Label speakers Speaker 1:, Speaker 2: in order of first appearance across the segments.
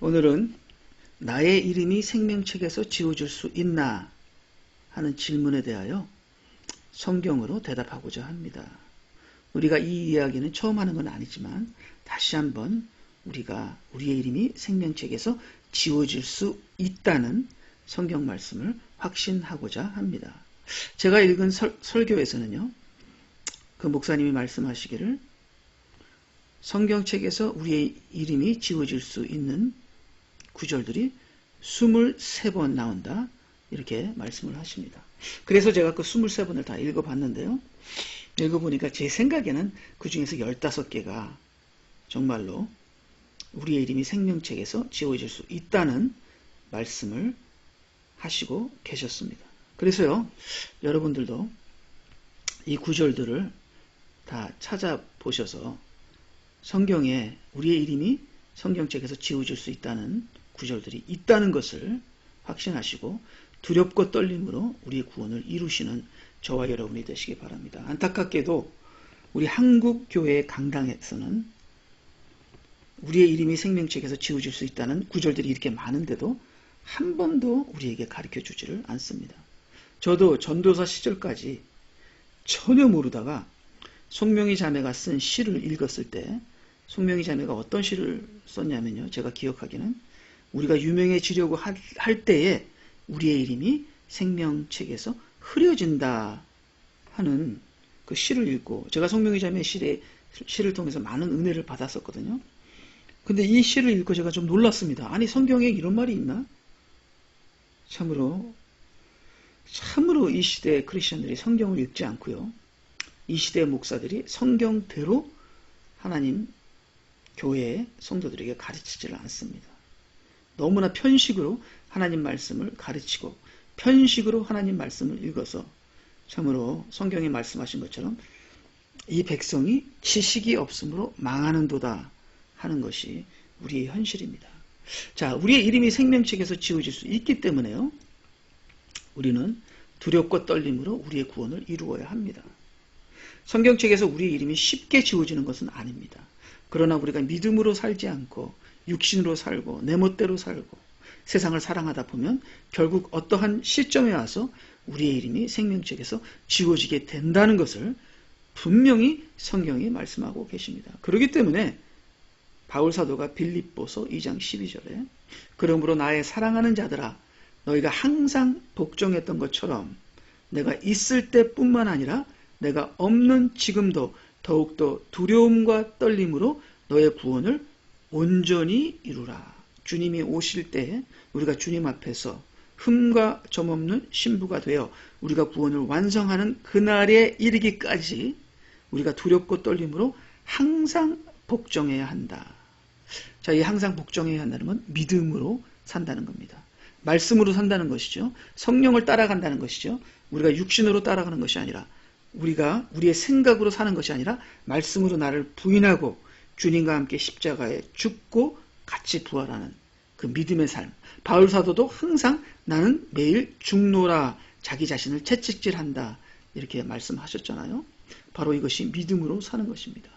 Speaker 1: 오늘은 나의 이름이 생명책에서 지워질 수 있나 하는 질문에 대하여 성경으로 대답하고자 합니다. 우리가 이 이야기는 처음 하는 건 아니지만 다시 한번 우리가 우리의 이름이 생명책에서 지워질 수 있다는 성경 말씀을 확신하고자 합니다. 제가 읽은 설교에서는요, 그 목사님이 말씀하시기를 성경책에서 우리의 이름이 지워질 수 있는 구절들이 23번 나온다, 이렇게 말씀을 하십니다. 그래서 제가 그 23번을 다 읽어봤는데요. 읽어보니까 제 생각에는 그 중에서 15개가 정말로 우리의 이름이 생명책에서 지워질 수 있다는 말씀을 하시고 계셨습니다. 그래서요, 여러분들도 이 구절들을 다 찾아보셔서 성경에 우리의 이름이 성경책에서 지워질 수 있다는 구절들이 있다는 것을 확신하시고 두렵고 떨림으로 우리의 구원을 이루시는 저와 여러분이 되시기 바랍니다. 안타깝게도 우리 한국교회 강당에서는 우리의 이름이 생명책에서 지워질 수 있다는 구절들이 이렇게 많은데도 한 번도 우리에게 가르쳐주지를 않습니다. 저도 전도사 시절까지 전혀 모르다가 송명희 자매가 쓴 시를 읽었을 때, 송명희 자매가 어떤 시를 썼냐면요, 제가 기억하기는 우리가 유명해지려고 할 때에 우리의 이름이 생명책에서 흐려진다 하는 그 시를 읽고, 제가 송명희 자매의 시를 통해서 많은 은혜를 받았었거든요. 근데 이 시를 읽고 제가 좀 놀랐습니다. 아니, 성경에 이런 말이 있나? 참으로 이 시대의 크리스천들이 성경을 읽지 않고요, 이 시대의 목사들이 성경대로 하나님 교회의 성도들에게 가르치지를 않습니다. 너무나 편식으로 하나님 말씀을 가르치고 편식으로 하나님 말씀을 읽어서 참으로 성경에 말씀하신 것처럼 이 백성이 지식이 없으므로 망하는도다 하는 것이 우리의 현실입니다. 자, 우리의 이름이 생명책에서 지워질 수 있기 때문에요, 우리는 두렵고 떨림으로 우리의 구원을 이루어야 합니다. 성경책에서 우리의 이름이 쉽게 지워지는 것은 아닙니다. 그러나 우리가 믿음으로 살지 않고 육신으로 살고 내 멋대로 살고 세상을 사랑하다 보면 결국 어떠한 시점에 와서 우리의 이름이 생명책에서 지워지게 된다는 것을 분명히 성경이 말씀하고 계십니다. 그렇기 때문에 바울 사도가 빌립보서 2장 12절에 그러므로 나의 사랑하는 자들아, 너희가 항상 복종했던 것처럼 내가 있을 때뿐만 아니라 내가 없는 지금도 더욱더 두려움과 떨림으로 너의 구원을 온전히 이루라. 주님이 오실 때 우리가 주님 앞에서 흠과 점 없는 신부가 되어 우리가 구원을 완성하는 그날에 이르기까지 우리가 두렵고 떨림으로 항상 복종해야 한다. 자, 이 항상 복종해야 한다는 건 믿음으로 산다는 겁니다. 말씀으로 산다는 것이죠. 성령을 따라간다는 것이죠. 우리가 육신으로 따라가는 것이 아니라, 우리가 우리의 생각으로 사는 것이 아니라 말씀으로 나를 부인하고 주님과 함께 십자가에 죽고 같이 부활하는 그 믿음의 삶. 바울 사도도 항상 나는 매일 죽노라, 자기 자신을 채찍질한다, 이렇게 말씀하셨잖아요. 바로 이것이 믿음으로 사는 것입니다.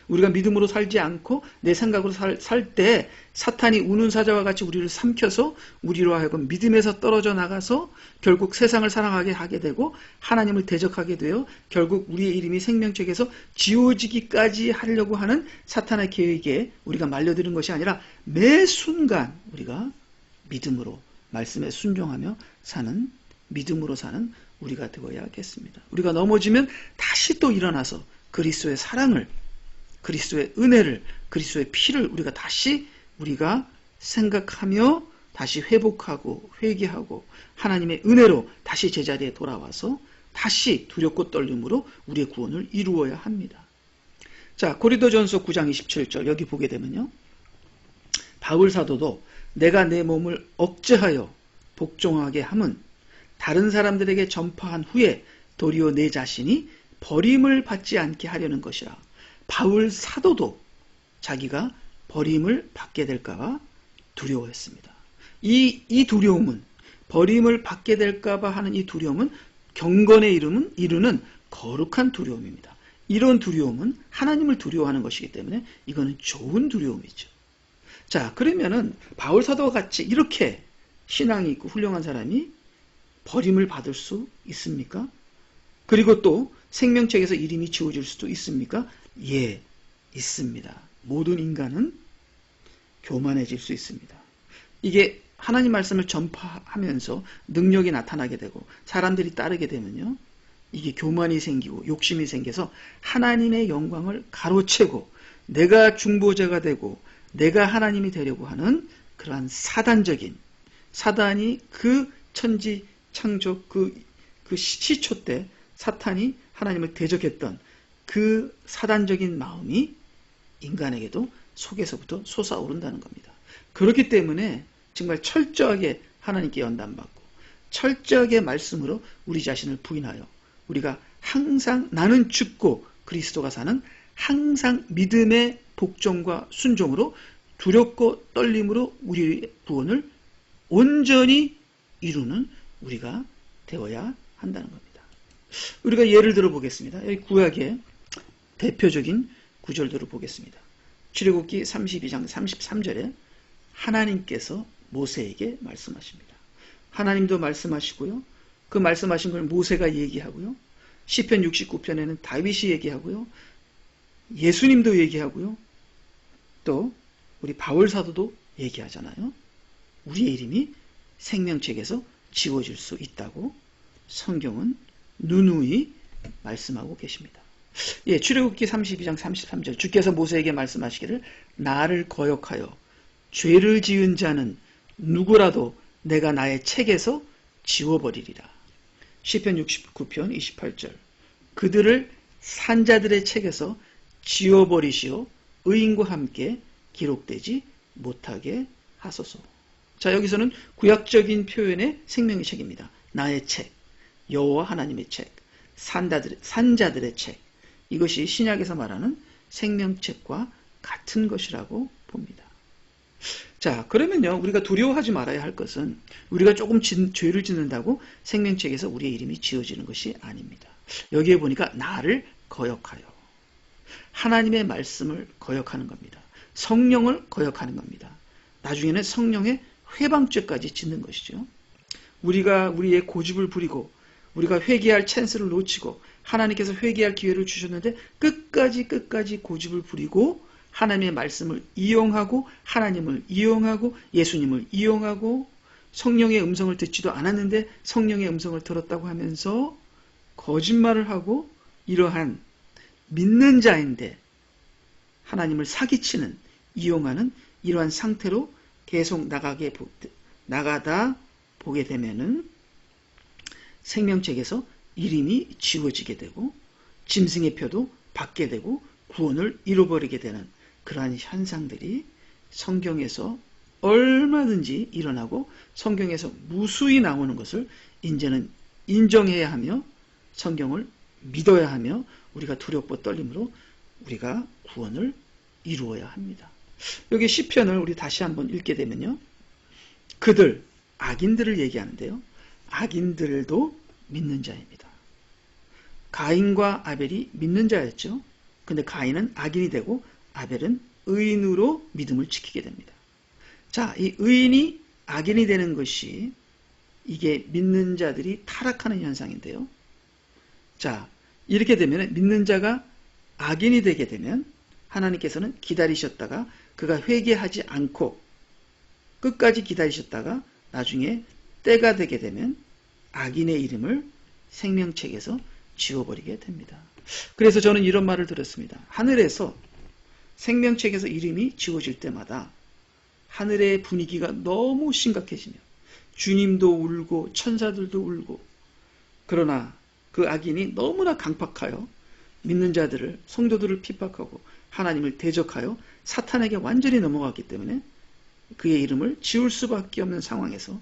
Speaker 1: 우리가 믿음으로 살지 않고 내 생각으로 살 때 사탄이 우는 사자와 같이 우리를 삼켜서 우리로 하여금 믿음에서 떨어져 나가서 결국 세상을 사랑하게 하게 되고 하나님을 대적하게 되어 결국 우리의 이름이 생명책에서 지워지기까지 하려고 하는 사탄의 계획에 우리가 말려드는 것이 아니라 매 순간 우리가 믿음으로 말씀에 순종하며 사는, 믿음으로 사는 우리가 되어야겠습니다. 우리가 넘어지면 다시 또 일어나서 그리스도의 사랑을, 그리스도의 은혜를, 그리스도의 피를 우리가 생각하며 다시 회복하고 회개하고 하나님의 은혜로 다시 제자리에 돌아와서 다시 두렵고 떨림으로 우리의 구원을 이루어야 합니다. 자, 고린도전서 9장 27절 여기 보게 되면요, 바울 사도도 내가 내 몸을 억제하여 복종하게 함은 다른 사람들에게 전파한 후에 도리어 내 자신이 버림을 받지 않게 하려는 것이라. 바울 사도도 자기가 버림을 받게 될까봐 두려워했습니다. 이 두려움은, 버림을 받게 될까봐 하는 이 두려움은 경건에 이르는 거룩한 두려움입니다. 이런 두려움은 하나님을 두려워하는 것이기 때문에 이거는 좋은 두려움이죠. 자, 그러면은 바울 사도와 같이 이렇게 신앙이 있고 훌륭한 사람이 버림을 받을 수 있습니까? 그리고 또 생명책에서 이름이 지워질 수도 있습니까? 예, 있습니다. 모든 인간은 교만해질 수 있습니다. 이게 하나님 말씀을 전파하면서 능력이 나타나게 되고 사람들이 따르게 되면요, 이게 교만이 생기고 욕심이 생겨서 하나님의 영광을 가로채고 내가 중보자가 되고 내가 하나님이 되려고 하는 그러한 사단이 그 천지 창조 그 시초 때 사탄이 하나님을 대적했던 그 사단적인 마음이 인간에게도 속에서부터 솟아오른다는 겁니다. 그렇기 때문에 정말 철저하게 하나님께 연단받고 철저하게 말씀으로 우리 자신을 부인하여 우리가 항상 나는 죽고 그리스도가 사는 항상 믿음의 복종과 순종으로 두렵고 떨림으로 우리의 구원을 온전히 이루는 우리가 되어야 한다는 겁니다. 우리가 예를 들어 보겠습니다. 여기 구약의 대표적인 구절들을 보겠습니다. 출애굽기 32장 33절에 하나님께서 모세에게 말씀하십니다. 하나님도 말씀하시고요. 그 말씀하신 걸 모세가 얘기하고요. 시편 69편에는 다윗이 얘기하고요. 예수님도 얘기하고요. 또 우리 바울 사도도 얘기하잖아요. 우리의 이름이 생명책에서 지워질 수 있다고 성경은 누누이 말씀하고 계십니다. 예, 출애굽기 32장 33절 주께서 모세에게 말씀하시기를 나를 거역하여 죄를 지은 자는 누구라도 내가 나의 책에서 지워버리리라. 시편 69편 28절 그들을 산자들의 책에서 지워버리시오 의인과 함께 기록되지 못하게 하소서. 자, 여기서는 구약적인 표현의 생명의 책입니다. 나의 책, 여호와 하나님의 책, 산자들의 책, 이것이 신약에서 말하는 생명책과 같은 것이라고 봅니다. 자, 그러면요, 우리가 두려워하지 말아야 할 것은 우리가 조금 죄를 짓는다고 생명책에서 우리의 이름이 지워지는 것이 아닙니다. 여기에 보니까 나를 거역하여 하나님의 말씀을 거역하는 겁니다. 성령을 거역하는 겁니다. 나중에는 성령의 회방죄까지 짓는 것이죠. 우리가 우리의 고집을 부리고 우리가 회개할 찬스를 놓치고 하나님께서 회개할 기회를 주셨는데 끝까지 고집을 부리고 하나님의 말씀을 이용하고 하나님을 이용하고 예수님을 이용하고 성령의 음성을 듣지도 않았는데 성령의 음성을 들었다고 하면서 거짓말을 하고 이러한 믿는 자인데 하나님을 사기치는 이용하는 이러한 상태로 계속 나가다 보게 되면은 생명책에서 이름이 지워지게 되고 짐승의 표도 받게 되고 구원을 잃어버리게 되는 그러한 현상들이 성경에서 얼마든지 일어나고 성경에서 무수히 나오는 것을 이제는 인정해야 하며 성경을 믿어야 하며 우리가 두렵고 떨림으로 우리가 구원을 이루어야 합니다. 여기 시편을 우리 다시 한번 읽게 되면요. 그들, 악인들을 얘기하는데요. 악인들도 믿는 자입니다. 가인과 아벨이 믿는 자였죠. 근데 가인은 악인이 되고 아벨은 의인으로 믿음을 지키게 됩니다. 자, 이 의인이 악인이 되는 것이 이게 믿는 자들이 타락하는 현상인데요. 자, 이렇게 되면 믿는 자가 악인이 되게 되면 하나님께서는 기다리셨다가 그가 회개하지 않고 끝까지 기다리셨다가 나중에 때가 되게 되면 악인의 이름을 생명책에서 지워버리게 됩니다. 그래서 저는 이런 말을 들었습니다. 하늘에서 생명책에서 이름이 지워질 때마다 하늘의 분위기가 너무 심각해지며 주님도 울고 천사들도 울고 그러나 그 악인이 너무나 강팍하여 믿는 자들을 성도들을 핍박하고 하나님을 대적하여 사탄에게 완전히 넘어갔기 때문에 그의 이름을 지울 수밖에 없는 상황에서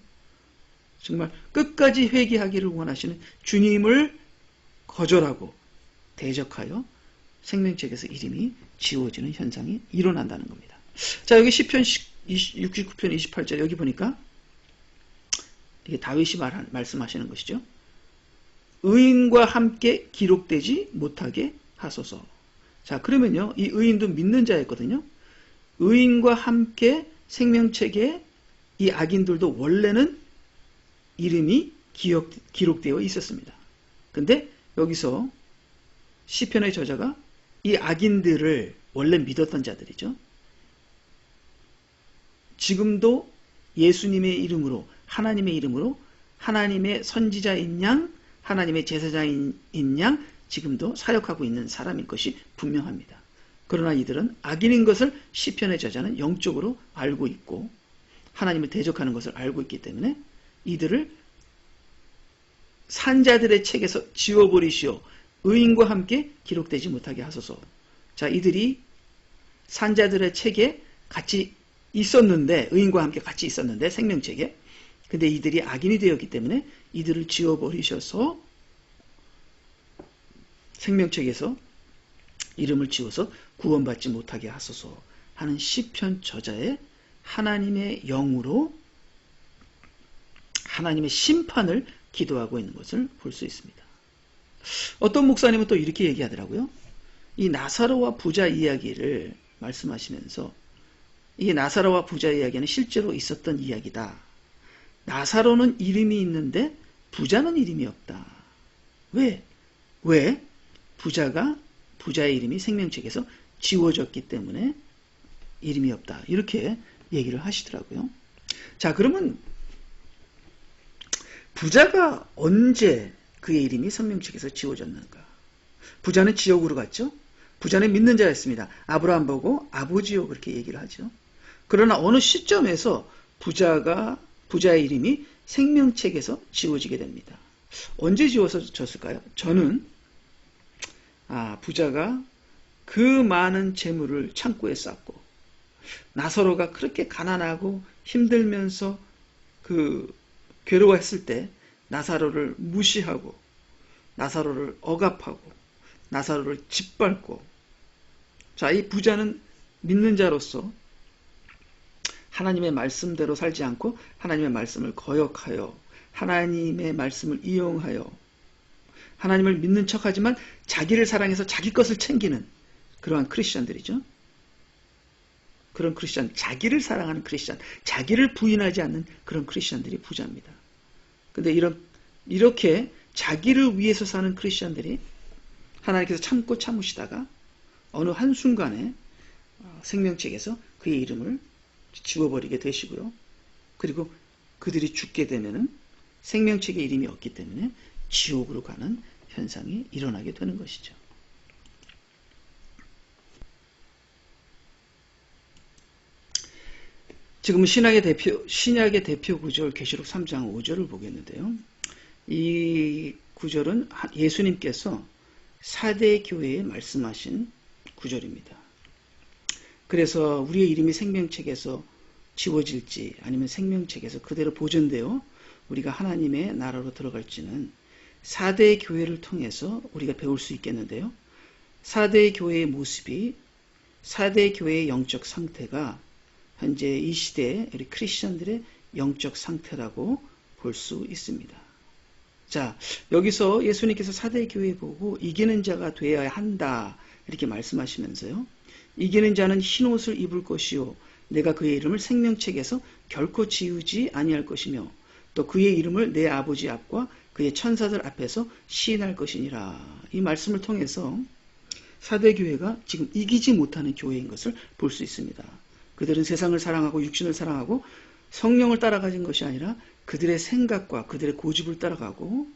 Speaker 1: 정말 끝까지 회개하기를 원하시는 주님을 거절하고 대적하여 생명책에서 이름이 지워지는 현상이 일어난다는 겁니다. 자, 여기 시편 69편 28절 여기 보니까 이게 다윗이 말씀하시는 것이죠. 의인과 함께 기록되지 못하게 하소서. 자, 그러면요, 이 의인도 믿는 자였거든요. 의인과 함께 생명책에 이 악인들도 원래는 이름이 기록되어 있었습니다. 근데 여기서 시편의 저자가 이 악인들을 원래 믿었던 자들이죠. 지금도 예수님의 이름으로 하나님의 이름으로 하나님의 선지자인 양 하나님의 제사장인 양 지금도 사역하고 있는 사람인 것이 분명합니다. 그러나 이들은 악인인 것을 시편의 저자는 영적으로 알고 있고 하나님을 대적하는 것을 알고 있기 때문에 이들을 산자들의 책에서 지워버리시오. 의인과 함께 기록되지 못하게 하소서. 자, 이들이 산자들의 책에 같이 있었는데 의인과 함께 같이 있었는데 생명책에 근데 이들이 악인이 되었기 때문에 이들을 지워버리셔서 생명책에서 이름을 지워서 구원받지 못하게 하소서 하는 시편 저자의 하나님의 영으로 하나님의 심판을 기도하고 있는 것을 볼 수 있습니다. 어떤 목사님은 또 이렇게 얘기하더라고요. 이 나사로와 부자 이야기를 말씀하시면서 이 나사로와 부자 이야기는 실제로 있었던 이야기다. 나사로는 이름이 있는데 부자는 이름이 없다. 왜? 부자의 이름이 생명책에서 지워졌기 때문에 이름이 없다. 이렇게 얘기를 하시더라고요. 자, 그러면 부자가 언제 그의 이름이 생명책에서 지워졌는가? 부자는 지옥으로 갔죠. 부자는 믿는 자였습니다. 아브라함 보고 아버지요 그렇게 얘기를 하죠. 그러나 어느 시점에서 부자의 이름이 생명책에서 지워지게 됩니다. 언제 지워졌을까요? 저는 부자가 그 많은 재물을 창고에 쌓고 나사로가 그렇게 가난하고 힘들면서 괴로워했을 때 나사로를 무시하고 나사로를 억압하고 나사로를 짓밟고 자, 이 부자는 믿는 자로서 하나님의 말씀대로 살지 않고 하나님의 말씀을 거역하여 하나님의 말씀을 이용하여 하나님을 믿는 척하지만 자기를 사랑해서 자기 것을 챙기는 그러한 크리스천들이죠. 그런 크리스천, 자기를 사랑하는 크리스천, 자기를 부인하지 않는 그런 크리스천들이 부자입니다. 근데 이렇게 자기를 위해서 사는 크리스천들이 하나님께서 참으시다가 어느 한순간에 생명책에서 그의 이름을 지워버리게 되시고요. 그리고 그들이 죽게 되면은 생명책에 이름이 없기 때문에 지옥으로 가는 현상이 일어나게 되는 것이죠. 지금 신약의 대표 구절 계시록 3장 5절을 보겠는데요. 이 구절은 예수님께서 사대 교회에 말씀하신 구절입니다. 그래서 우리의 이름이 생명책에서 지워질지 아니면 생명책에서 그대로 보존되어 우리가 하나님의 나라로 들어갈지는 사대 교회를 통해서 우리가 배울 수 있겠는데요. 사대 교회의 모습이 사대 교회의 영적 상태가 현재 이 시대의 우리 크리스천들의 영적 상태라고 볼 수 있습니다. 자, 여기서 예수님께서 사대 교회 보고 이기는 자가 되어야 한다 이렇게 말씀하시면서요. 이기는 자는 흰 옷을 입을 것이요 내가 그의 이름을 생명책에서 결코 지우지 아니할 것이며 또 그의 이름을 내 아버지 앞과 그의 천사들 앞에서 시인할 것이니라. 이 말씀을 통해서 사대교회가 지금 이기지 못하는 교회인 것을 볼 수 있습니다. 그들은 세상을 사랑하고 육신을 사랑하고 성령을 따라가진 것이 아니라 그들의 생각과 그들의 고집을 따라가고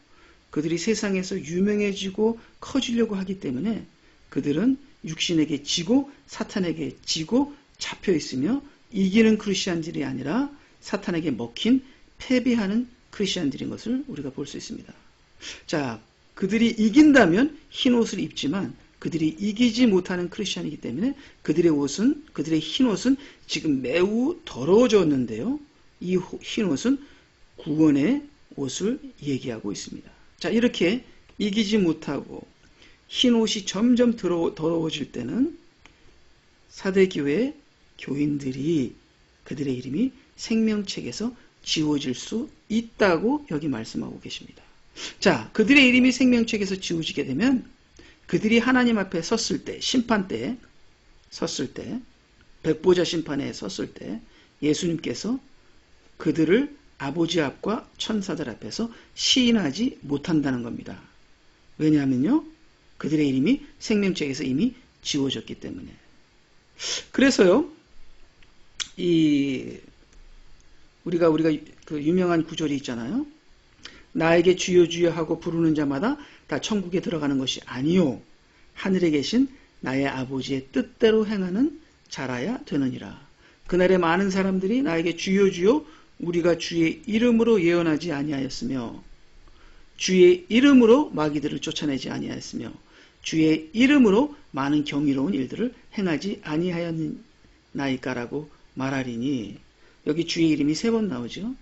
Speaker 1: 그들이 세상에서 유명해지고 커지려고 하기 때문에 그들은 육신에게 지고 사탄에게 지고 잡혀 있으며 이기는 크리스천들이 아니라 사탄에게 먹힌 패배하는 크리스천들인 것을 우리가 볼 수 있습니다. 자, 그들이 이긴다면 흰 옷을 입지만 그들이 이기지 못하는 크리스천이기 때문에 그들의 흰 옷은 지금 매우 더러워졌는데요. 이 흰 옷은 구원의 옷을 얘기하고 있습니다. 자, 이렇게 이기지 못하고 흰 옷이 점점 더러워질 때는 사대교회 교인들이 그들의 이름이 생명책에서 지워질 수 있다고 여기 말씀하고 계십니다. 자, 그들의 이름이 생명책에서 지워지게 되면 그들이 하나님 앞에 섰을 때, 심판 때에 섰을 때, 백보자 심판에 섰을 때 예수님께서 그들을 아버지 앞과 천사들 앞에서 시인하지 못한다는 겁니다. 왜냐하면요, 그들의 이름이 생명책에서 이미 지워졌기 때문에. 그래서요, 우리가 그 유명한 구절이 있잖아요. 나에게 주여 주여 하고 부르는 자마다 다 천국에 들어가는 것이 아니요, 하늘에 계신 나의 아버지의 뜻대로 행하는 자라야 되느니라. 그날에 많은 사람들이 나에게 주여 주여 우리가 주의 이름으로 예언하지 아니하였으며, 주의 이름으로 마귀들을 쫓아내지 아니하였으며, 주의 이름으로 많은 경이로운 일들을 행하지 아니하였나이까라고 말하리니, 여기 주의 이름이 3번 나오죠.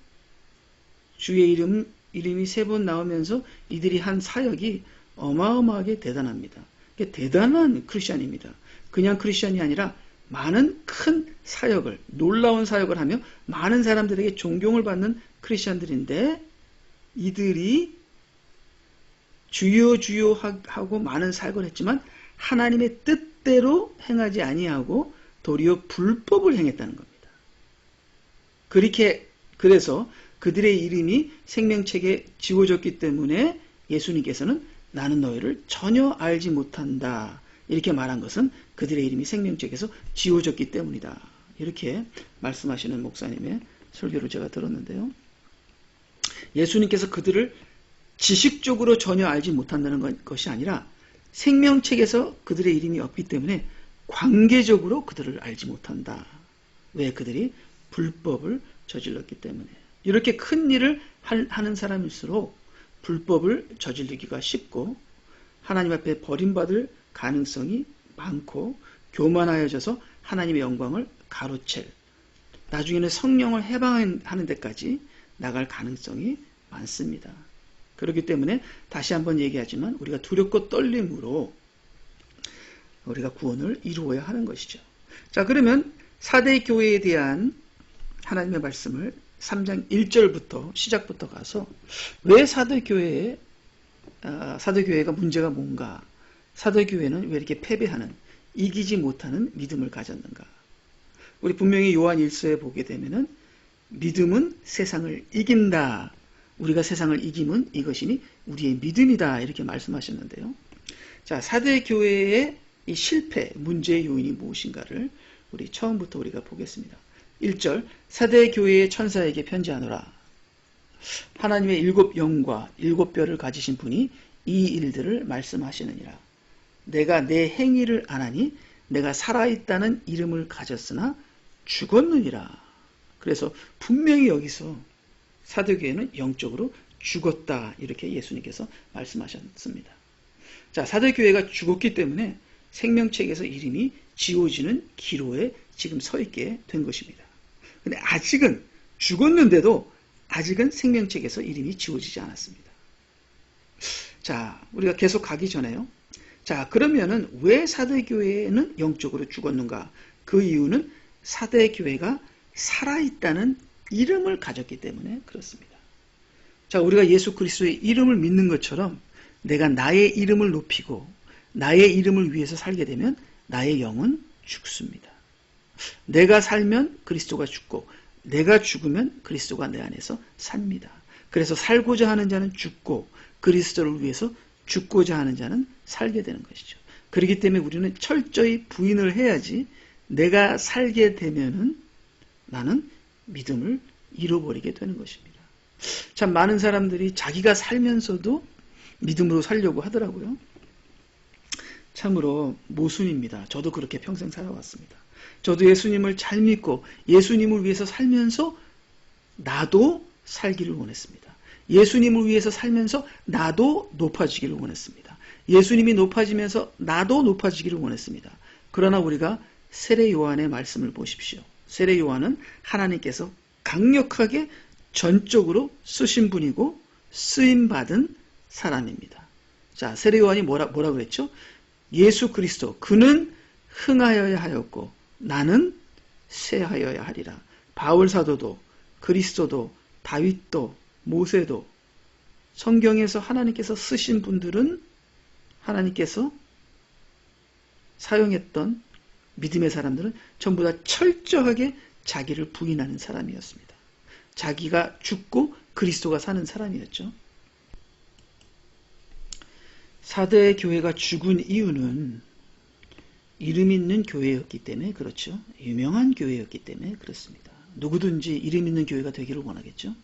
Speaker 1: 주의 이름이 3번 나오면서 이들이 한 사역이 어마어마하게 대단합니다. 대단한 크리스찬입니다. 그냥 크리스찬이 아니라 많은 큰 사역을, 놀라운 사역을 하며 많은 사람들에게 존경을 받는 크리스찬들인데, 이들이 주여 주여 하고 많은 사역을 했지만 하나님의 뜻대로 행하지 아니하고 도리어 불법을 행했다는 겁니다. 그래서 그들의 이름이 생명책에 지워졌기 때문에 예수님께서는 나는 너희를 전혀 알지 못한다, 이렇게 말한 것은 그들의 이름이 생명책에서 지워졌기 때문이다, 이렇게 말씀하시는 목사님의 설교를 제가 들었는데요. 예수님께서 그들을 지식적으로 전혀 알지 못한다는 것이 아니라 생명책에서 그들의 이름이 없기 때문에 관계적으로 그들을 알지 못한다. 왜? 그들이 불법을 저질렀기 때문에. 이렇게 큰 일을 하는 사람일수록 불법을 저지르기가 쉽고 하나님 앞에 버림받을 가능성이 많고 교만하여져서 하나님의 영광을 가로챌, 나중에는 성령을 해방하는 데까지 나갈 가능성이 많습니다. 그렇기 때문에 다시 한번 얘기하지만 우리가 두렵고 떨림으로 우리가 구원을 이루어야 하는 것이죠. 자, 그러면 사대 교회에 대한 하나님의 말씀을 3장 1절부터 시작부터 가서 왜 사도교회가 문제가 뭔가, 사도교회는 왜 이렇게 패배하는, 이기지 못하는 믿음을 가졌는가. 우리 분명히 요한 1서에 보게 되면은 믿음은 세상을 이긴다, 우리가 세상을 이기면 이것이니 우리의 믿음이다, 이렇게 말씀하셨는데요. 자, 사도교회의 이 실패, 문제의 요인이 무엇인가를 우리 처음부터 우리가 보겠습니다. 1절, 사대교회의 천사에게 편지하노라. 하나님의 7 영과 7 뼈를 가지신 분이 이 일들을 말씀하시느니라. 내가 내 행위를 안하니 내가 살아있다는 이름을 가졌으나 죽었느니라. 그래서 분명히 여기서 사도교회는 영적으로 죽었다, 이렇게 예수님께서 말씀하셨습니다. 자, 사도교회가 죽었기 때문에 생명책에서 이름이 지워지는 기로에 지금 서 있게 된 것입니다. 근데 아직은 죽었는데도 아직은 생명책에서 이름이 지워지지 않았습니다. 자, 우리가 계속 가기 전에요. 자, 그러면은 왜 사대교회는 영적으로 죽었는가? 그 이유는 사대교회가 살아있다는 이름을 가졌기 때문에 그렇습니다. 자, 우리가 예수 그리스도의 이름을 믿는 것처럼 내가 나의 이름을 높이고 나의 이름을 위해서 살게 되면 나의 영은 죽습니다. 내가 살면 그리스도가 죽고 내가 죽으면 그리스도가 내 안에서 삽니다. 그래서 살고자 하는 자는 죽고 그리스도를 위해서 죽고자 하는 자는 살게 되는 것이죠. 그렇기 때문에 우리는 철저히 부인을 해야지 내가 살게 되면은 나는 믿음을 잃어버리게 되는 것입니다. 참 많은 사람들이 자기가 살면서도 믿음으로 살려고 하더라고요. 참으로 모순입니다. 저도 그렇게 평생 살아왔습니다. 저도 예수님을 잘 믿고 예수님을 위해서 살면서 나도 살기를 원했습니다. 예수님을 위해서 살면서 나도 높아지기를 원했습니다. 예수님이 높아지면서 나도 높아지기를 원했습니다. 그러나 우리가 세례 요한의 말씀을 보십시오. 세례 요한은 하나님께서 강력하게 전적으로 쓰신 분이고 쓰임받은 사람입니다. 자, 세례 요한이 뭐라 그랬죠? 예수 그리스도, 그는 흥하여야 하였고 나는 쇠하여야 하리라. 바울 사도도 그리스도도 다윗도 모세도 성경에서 하나님께서 쓰신 분들은 하나님께서 사용했던 믿음의 사람들은 전부 다 철저하게 자기를 부인하는 사람이었습니다. 자기가 죽고 그리스도가 사는 사람이었죠. 사대 교회가 죽은 이유는 이름 있는 교회였기 때문에 그렇죠. 유명한 교회였기 때문에 그렇습니다. 누구든지 이름 있는 교회가 되기를 원하겠죠.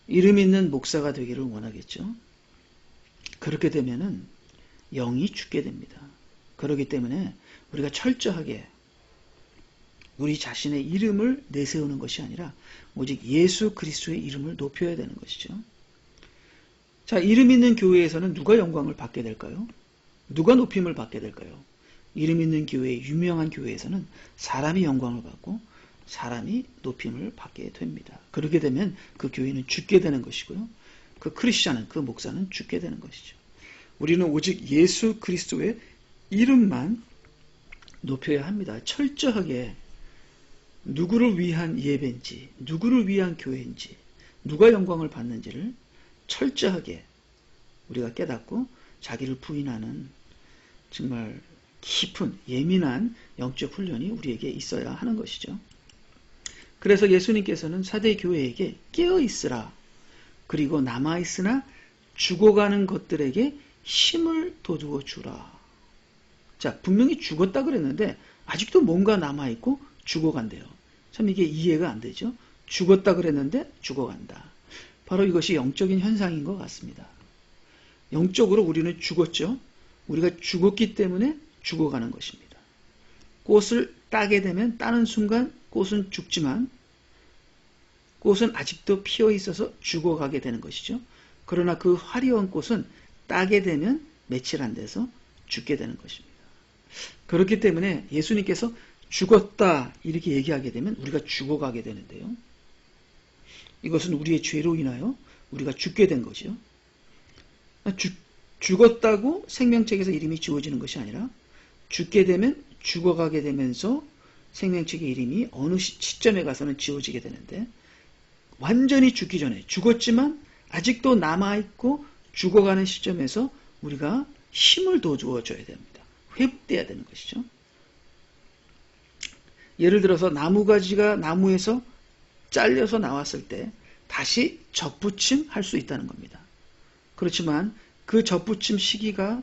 Speaker 1: 이름 있는 목사가 되기를 원하겠죠. 그렇게 되면은 영이 죽게 됩니다. 그렇기 때문에 우리가 철저하게 우리 자신의 이름을 내세우는 것이 아니라 오직 예수 그리스도의 이름을 높여야 되는 것이죠. 자, 이름 있는 교회에서는 누가 영광을 받게 될까요? 누가 높임을 받게 될까요? 이름 있는 교회, 유명한 교회에서는 사람이 영광을 받고 사람이 높임을 받게 됩니다. 그렇게 되면 그 교회는 죽게 되는 것이고요. 그 크리스찬은, 그 목사는 죽게 되는 것이죠. 우리는 오직 예수 그리스도의 이름만 높여야 합니다. 철저하게 누구를 위한 예배인지, 누구를 위한 교회인지, 누가 영광을 받는지를 철저하게 우리가 깨닫고 자기를 부인하는 정말 깊은 예민한 영적 훈련이 우리에게 있어야 하는 것이죠. 그래서 예수님께서는 사대 교회에게 깨어있으라, 그리고 남아있으나 죽어가는 것들에게 힘을 돋우어 주라. 자, 분명히 죽었다 그랬는데 아직도 뭔가 남아있고 죽어간대요. 참 이게 이해가 안 되죠. 죽었다 그랬는데 죽어간다. 바로 이것이 영적인 현상인 것 같습니다. 영적으로 우리는 죽었죠. 우리가 죽었기 때문에 죽어가는 것입니다. 꽃을 따게 되면 따는 순간 꽃은 죽지만 꽃은 아직도 피어 있어서 죽어가게 되는 것이죠. 그러나 그 화려한 꽃은 따게 되면 며칠 안 돼서 죽게 되는 것입니다. 그렇기 때문에 예수님께서 죽었다 이렇게 얘기하게 되면 우리가 죽어가게 되는데요. 이것은 우리의 죄로 인하여 우리가 죽게 된 거죠. 죽었다고 생명책에서 이름이 지워지는 것이 아니라 죽게 되면 죽어가게 되면서 생명책의 이름이 어느 시점에 가서는 지워지게 되는데, 완전히 죽기 전에 죽었지만 아직도 남아있고 죽어가는 시점에서 우리가 힘을 더 주어줘야 됩니다. 회복돼야 되는 것이죠. 예를 들어서 나무가지가 나무에서 잘려서 나왔을 때 다시 접붙임 할 수 있다는 겁니다. 그렇지만 그 접붙임 시기가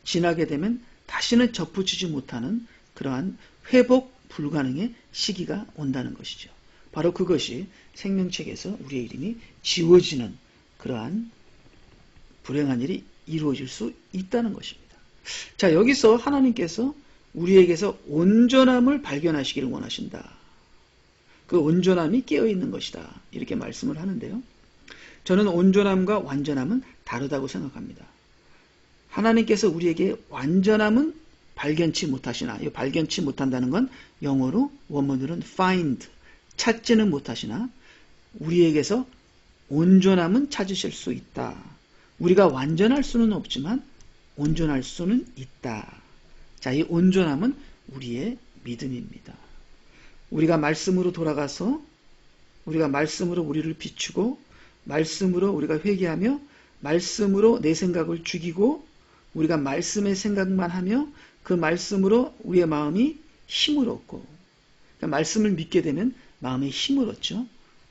Speaker 1: 지나게 되면 다시는 접붙이지 못하는 그러한 회복 불가능의 시기가 온다는 것이죠. 바로 그것이 생명책에서 우리의 이름이 지워지는 그러한 불행한 일이 이루어질 수 있다는 것입니다. 자, 여기서 하나님께서 우리에게서 온전함을 발견하시기를 원하신다. 그 온전함이 깨어있는 것이다. 이렇게 말씀을 하는데요. 저는 온전함과 완전함은 다르다고 생각합니다. 하나님께서 우리에게 완전함은 발견치 못하시나, 이 발견치 못한다는 건 영어로 원문으로는 find, 찾지는 못하시나 우리에게서 온전함은 찾으실 수 있다. 우리가 완전할 수는 없지만 온전할 수는 있다. 자, 이 온전함은 우리의 믿음입니다. 우리가 말씀으로 돌아가서 우리가 말씀으로 우리를 비추고 말씀으로 우리가 회개하며 말씀으로 내 생각을 죽이고 우리가 말씀의 생각만 하며 그 말씀으로 우리의 마음이 힘을 얻고, 그러니까 말씀을 믿게 되면 마음에 힘을 얻죠.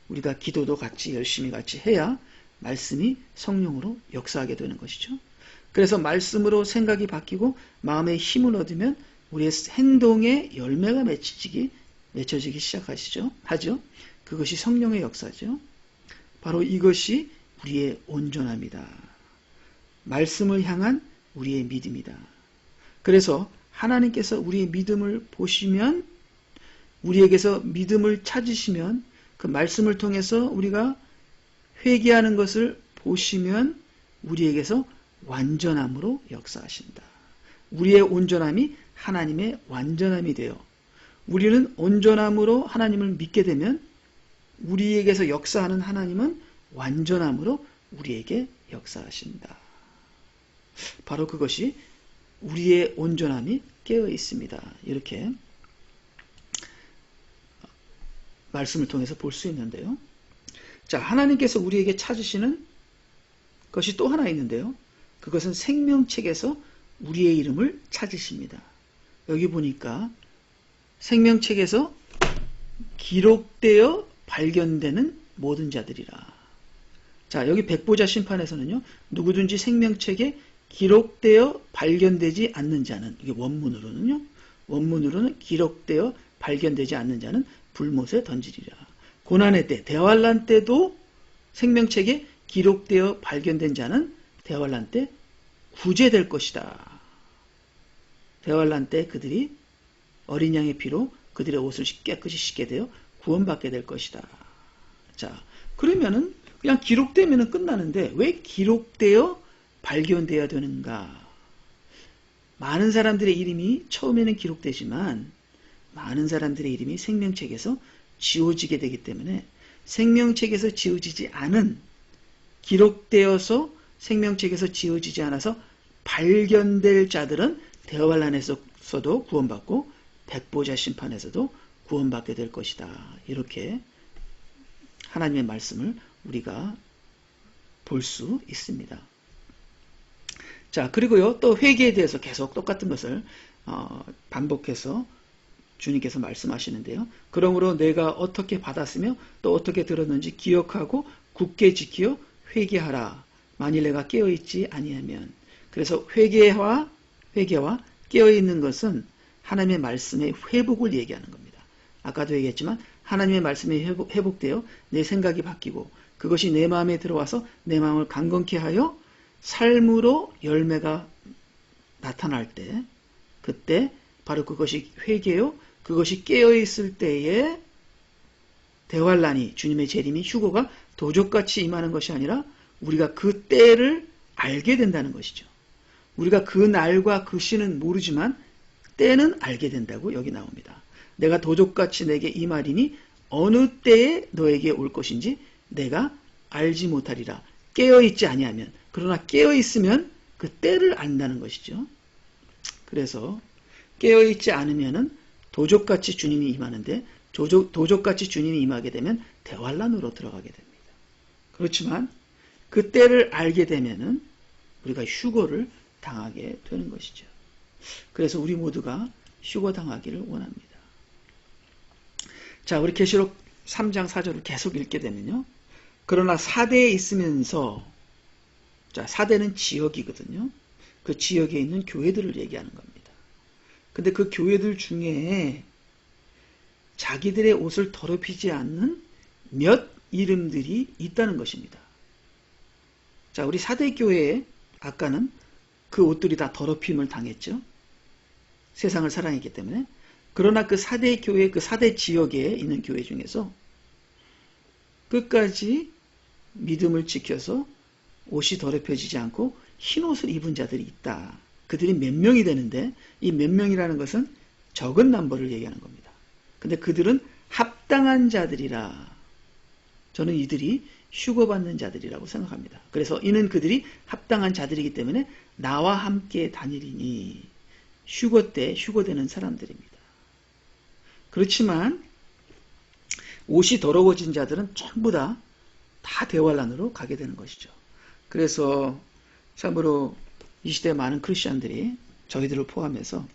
Speaker 1: 우리가 기도도 같이 열심히 같이 해야 말씀이 성령으로 역사하게 되는 것이죠. 그래서 말씀으로 생각이 바뀌고 마음에 힘을 얻으면 우리의 행동에 열매가 맺혀지기 하죠. 그것이 성령의 역사죠. 바로 이것이 우리의 온전함이다. 말씀을 향한 우리의 믿음이다. 그래서 하나님께서 우리의 믿음을 보시면, 우리에게서 믿음을 찾으시면, 그 말씀을 통해서 우리가 회개하는 것을 보시면 우리에게서 완전함으로 역사하신다. 우리의 온전함이 하나님의 완전함이 되어 우리는 온전함으로 하나님을 믿게 되면 우리에게서 역사하는 하나님은 완전함으로 우리에게 역사하신다. 바로 그것이 우리의 온전함이 깨어 있습니다. 이렇게 말씀을 통해서 볼 수 있는데요. 자, 하나님께서 우리에게 찾으시는 것이 또 하나 있는데요. 그것은 생명책에서 우리의 이름을 찾으십니다. 여기 보니까 생명책에서 기록되어 발견되는 모든 자들이라. 자, 여기 백보자 심판에서는요, 누구든지 생명책에 기록되어 발견되지 않는 자는, 이게 원문으로는 기록되어 발견되지 않는 자는 불못에 던지리라. 고난의 때, 대환란 때도 생명책에 기록되어 발견된 자는 대환란 때 구제될 것이다. 대환란 때 그들이 어린 양의 피로 그들의 옷을 깨끗이 씻게 되어 구원받게 될 것이다. 자, 그러면은 그냥 기록되면 끝나는데 왜 기록되어 발견되어야 되는가? 많은 사람들의 이름이 처음에는 기록되지만 많은 사람들의 이름이 생명책에서 지워지게 되기 때문에 생명책에서 지워지지 않은, 기록되어서 생명책에서 지워지지 않아서 발견될 자들은 대환란에서도 구원받고 백보자 심판에서도 구원받게 될 것이다. 이렇게 하나님의 말씀을 우리가 볼 수 있습니다. 자, 그리고요, 또 회개에 대해서 계속 똑같은 것을 반복해서 주님께서 말씀하시는데요. 그러므로 내가 어떻게 받았으며 또 어떻게 들었는지 기억하고 굳게 지키어 회개하라. 만일 내가 깨어있지 아니하면. 그래서 회개와 깨어있는 것은 하나님의 말씀의 회복을 얘기하는 겁니다. 아까도 얘기했지만 하나님의 말씀이 회복되어 내 생각이 바뀌고 그것이 내 마음에 들어와서 내 마음을 강건케 하여 삶으로 열매가 나타날 때, 그때 바로 그것이 회개요, 그것이 깨어있을 때에 대환란이, 주님의 재림이, 휴거가 도적같이 임하는 것이 아니라 우리가 그 때를 알게 된다는 것이죠. 우리가 그 날과 그 시는 모르지만 때는 알게 된다고 여기 나옵니다. 내가 도적같이 내게 임하리니 어느 때에 너에게 올 것인지 내가 알지 못하리라. 깨어있지 아니하면. 그러나 깨어있으면 그 때를 안다는 것이죠. 그래서 깨어있지 않으면은 도적같이 주님이 임하는데 도적같이 주님이 임하게 되면 대환란으로 들어가게 됩니다. 그렇지만 그 때를 알게 되면은 우리가 휴거를 당하게 되는 것이죠. 그래서 우리 모두가 휴거 당하기를 원합니다. 자, 우리 계시록 3장 4절을 계속 읽게 되면요. 그러나 사대에 있으면서, 자, 사대는 지역이거든요. 그 지역에 있는 교회들을 얘기하는 겁니다. 근데 그 교회들 중에 자기들의 옷을 더럽히지 않는 몇 이름들이 있다는 것입니다. 자, 우리 사대 교회에 아까는 그 옷들이 다 더럽힘을 당했죠. 세상을 사랑했기 때문에. 그러나 그 사대 교회, 그 사대 지역에 있는 교회 중에서 끝까지 믿음을 지켜서 옷이 더럽혀지지 않고 흰 옷을 입은 자들이 있다. 그들이 몇 명이 되는데 이 몇 명이라는 것은 적은 넘버를 얘기하는 겁니다. 근데 그들은 합당한 자들이라. 저는 이들이 휴거받는 자들이라고 생각합니다. 그래서 이는 그들이 합당한 자들이기 때문에 나와 함께 다니리니 휴거 때 휴거되는 사람들입니다. 그렇지만 옷이 더러워진 자들은 전부 다 대환란으로 가게 되는 것이죠. 그래서 참으로 이 시대에 많은 크리스천들이 저희들을 포함해서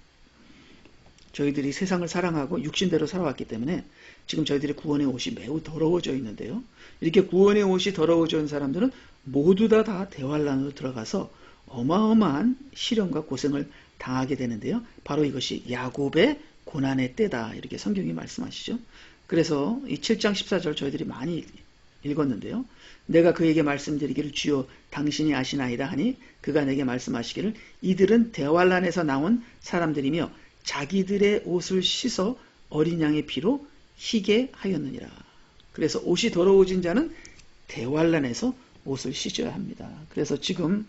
Speaker 1: 저희들이 세상을 사랑하고 육신대로 살아왔기 때문에 지금 저희들의 구원의 옷이 매우 더러워져 있는데요. 이렇게 구원의 옷이 더러워져 있는 사람들은 모두 다 대환란으로 들어가서 어마어마한 시련과 고생을 당하게 되는데요. 바로 이것이 야곱의 고난의 때다. 이렇게 성경이 말씀하시죠. 그래서 이 7장 14절 저희들이 많이 읽었는데요. 내가 그에게 말씀드리기를 주여 당신이 아시나이다 하니 그가 내게 말씀하시기를 이들은 대환란에서 나온 사람들이며 자기들의 옷을 씻어 어린 양의 피로 희게 하였느니라. 그래서 옷이 더러워진 자는 대환란에서 옷을 씻어야 합니다. 그래서 지금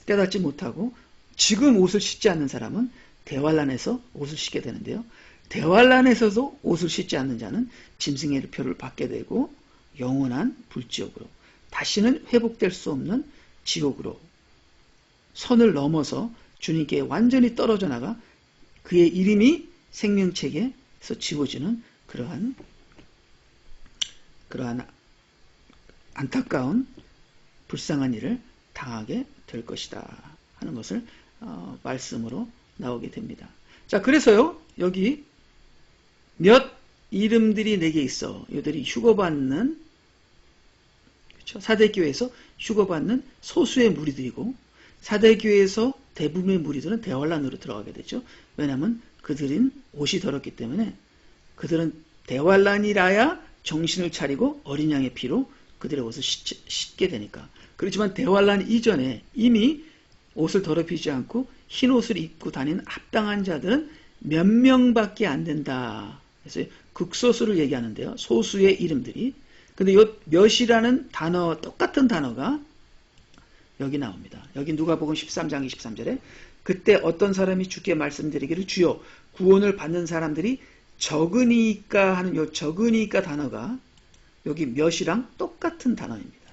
Speaker 1: 깨닫지 못하고 지금 옷을 씻지 않는 사람은 대환란에서 옷을 씻게 되는데요. 대환란에서도 옷을 씻지 않는 자는 짐승의 표를 받게 되고 영원한 불지옥으로 다시는 회복될 수 없는 지옥으로 선을 넘어서 주님께 완전히 떨어져 나가 그의 이름이 생명책에서 지워지는 그러한 안타까운 불쌍한 일을 당하게 될 것이다 하는 것을 말씀으로 나오게 됩니다. 자, 그래서요 여기 몇 이름들이 내게 있어. 이들이 휴거받는, 그렇죠? 사대교회에서 휴거받는 소수의 무리들이고, 사대교회에서 대부분의 무리들은 대환란으로 들어가게 되죠. 왜냐하면 그들은 옷이 더럽기 때문에 그들은 대환란이라야 정신을 차리고 어린 양의 피로 그들의 옷을 씻게 되니까. 그렇지만 대환란 이전에 이미 옷을 더럽히지 않고 흰 옷을 입고 다니는 합당한 자들은 몇 명밖에 안 된다. 그래서 극소수를 얘기하는데요. 소수의 이름들이. 근데 이 몇이라는 단어, 똑같은 단어가 여기 나옵니다. 여기 누가복음 13장 23절에 그때 어떤 사람이 주께 말씀드리기를 주여 구원을 받는 사람들이 적으니까 하는 요 적으니까 단어가 여기 몇이랑 똑같은 단어입니다.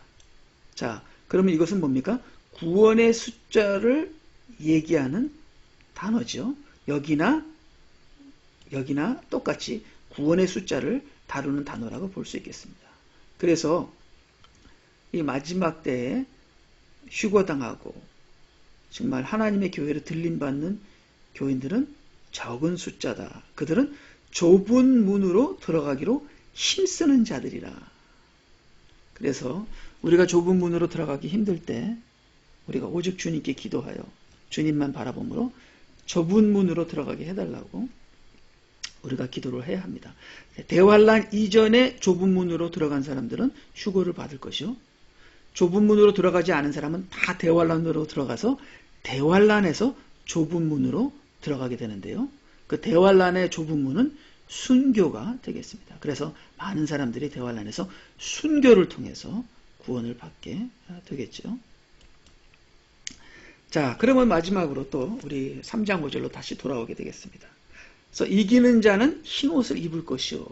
Speaker 1: 자, 그러면 이것은 뭡니까? 구원의 숫자를 얘기하는 단어죠. 여기나 똑같이 구원의 숫자를 다루는 단어라고 볼 수 있겠습니다. 그래서 이 마지막 때에 휴거당하고 정말 하나님의 교회를 들림받는 교인들은 적은 숫자다. 그들은 좁은 문으로 들어가기로 힘쓰는 자들이라. 그래서 우리가 좁은 문으로 들어가기 힘들 때 우리가 오직 주님께 기도하여 주님만 바라봄으로 좁은 문으로 들어가게 해달라고 우리가 기도를 해야 합니다. 대환란 이전에 좁은 문으로 들어간 사람들은 휴거를 받을 것이요. 좁은 문으로 들어가지 않은 사람은 다 대환란으로 들어가서 대환란에서 좁은 문으로 들어가게 되는데요. 그 대환란의 좁은 문은 순교가 되겠습니다. 그래서 많은 사람들이 대환란에서 순교를 통해서 구원을 받게 되겠죠. 자, 그러면 마지막으로 또 우리 3장 5절로 다시 돌아오게 되겠습니다. 그래서 이기는 자는 흰 옷을 입을 것이요.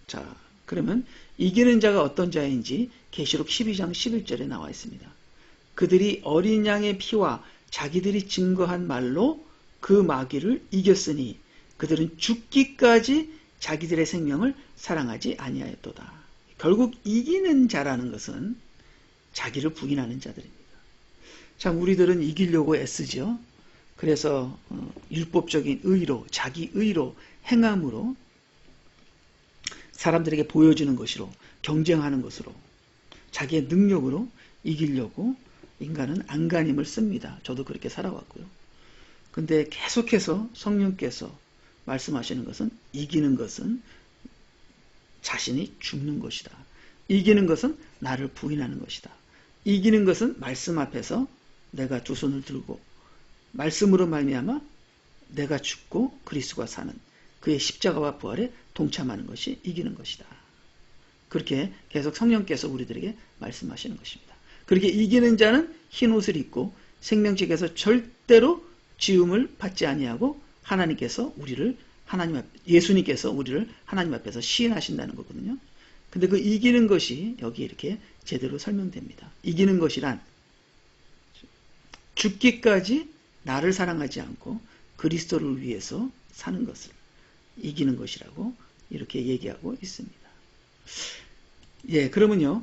Speaker 1: 자, 그러면 이기는 자가 어떤 자인지 계시록 12장 11절에 나와 있습니다. 그들이 어린 양의 피와 자기들이 증거한 말로 그 마귀를 이겼으니 그들은 죽기까지 자기들의 생명을 사랑하지 아니하였도다. 결국 이기는 자라는 것은 자기를 부인하는 자들입니다. 참 우리들은 이기려고 애쓰죠. 그래서 율법적인 의로, 자기 의로, 행함으로 사람들에게 보여주는 것으로, 경쟁하는 것으로, 자기의 능력으로 이기려고 인간은 안간힘을 씁니다. 저도 그렇게 살아왔고요. 근데 계속해서 성령께서 말씀하시는 것은 이기는 것은 자신이 죽는 것이다. 이기는 것은 나를 부인하는 것이다. 이기는 것은 말씀 앞에서 내가 두 손을 들고 말씀으로 말미암아 내가 죽고 그리스도가 사는 그의 십자가와 부활에 동참하는 것이 이기는 것이다. 그렇게 계속 성령께서 우리들에게 말씀하시는 것입니다. 그렇게 이기는 자는 흰 옷을 입고 생명책에서 절대로 지음을 받지 아니하고 예수님께서 우리를 하나님 앞에서 시인하신다는 거거든요. 근데 그 이기는 것이 여기 이렇게 제대로 설명됩니다. 이기는 것이란 죽기까지 나를 사랑하지 않고 그리스도를 위해서 사는 것을 이기는 것이라고 이렇게 얘기하고 있습니다. 예, 그러면요.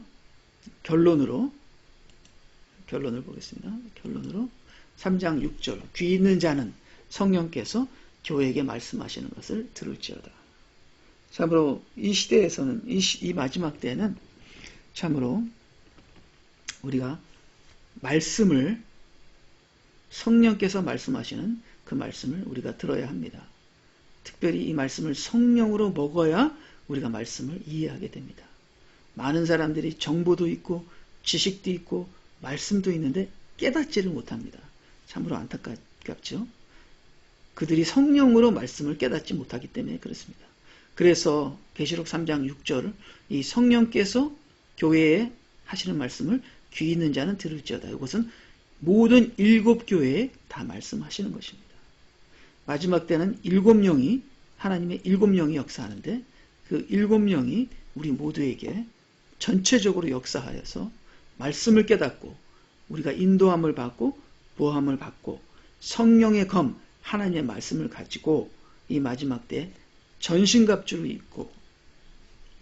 Speaker 1: 결론을 보겠습니다. 결론으로 3장 6절 귀 있는 자는 성령께서 교회에게 말씀하시는 것을 들을지어다. 참으로 이 시대에서는 이 마지막 때는 참으로 우리가 말씀을 성령께서 말씀하시는 그 말씀을 우리가 들어야 합니다. 특별히 이 말씀을 성령으로 먹어야 우리가 말씀을 이해하게 됩니다. 많은 사람들이 정보도 있고 지식도 있고 말씀도 있는데 깨닫지를 못합니다. 참으로 안타깝죠. 그들이 성령으로 말씀을 깨닫지 못하기 때문에 그렇습니다. 그래서 계시록 3장 6절 이 성령께서 교회에 하시는 말씀을 귀 있는 자는 들을지어다. 이것은 모든 7교회에 다 말씀하시는 것입니다. 마지막 때는 7영이 하나님의 7영이 역사하는데 그 7영이 우리 모두에게 전체적으로 역사하여서 말씀을 깨닫고 우리가 인도함을 받고 보함을 받고 성령의 검 하나님의 말씀을 가지고 이 마지막 때 전신갑주를 입고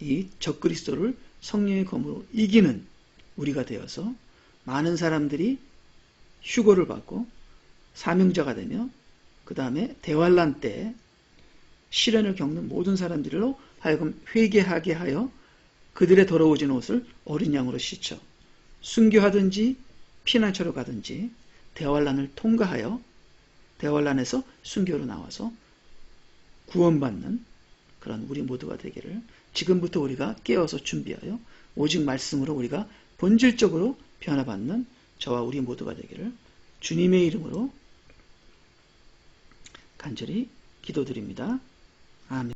Speaker 1: 이 적그리스도를 성령의 검으로 이기는 우리가 되어서 많은 사람들이 휴거를 받고 사명자가 되며 그 다음에 대환란 때 시련을 겪는 모든 사람들로 하여금 회개하게 하여 그들의 더러워진 옷을 어린 양으로 씻어 순교하든지 피난처로 가든지 대환란을 통과하여 대환란에서 순교로 나와서 구원받는 그런 우리 모두가 되기를 지금부터 우리가 깨어서 준비하여 오직 말씀으로 우리가 본질적으로 변화받는 저와 우리 모두가 되기를 주님의 이름으로 간절히 기도드립니다. 아멘.